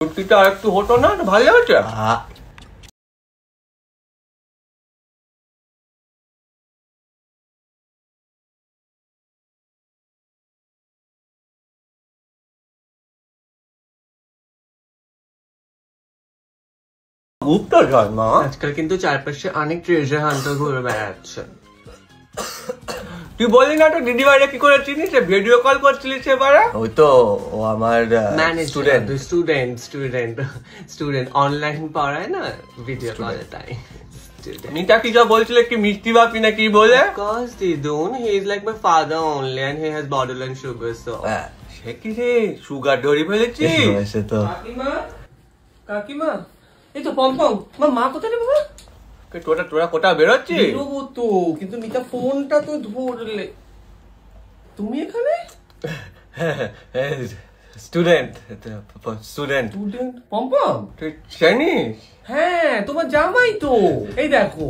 রুটিটা আর একটু হতো না, ভালো হয়েছে। গুপ্তা জল মা, আজকাল কিন্তু চারপাশে অনেক ট্রেজার হান্টার ঘুরে বেড়াচ্ছে। তুই বললি না তো দিদি বাইরে কি করে চিনিস, ভিডিও কল করছিলিস এবারে? ওই তো ও আমার স্টুডেন্ট অনলাইন পড়ায় না, ভিডিও কলে তাই। নিতা কি যা বলছিল, কি মিষ্টি বাপি না কি বলে? Because Didun, he is like my father only and he has borderline sugar, so. সে কি রে, সুগার ধরে ফেলেছি? সে তো কাকিমা, এই তো পম্পম, মা কোথায় রে বাবা? তোরা কোথাও বেরোচ্ছিস? বেরোবো তো, কিন্তু মিতা ফোনটা তো ধরলে। তুমি এখানে? স্টুডেন্ট পম্পম? তুই জানিস? হ্যাঁ, তোমার জামাই তো। এই দেখো।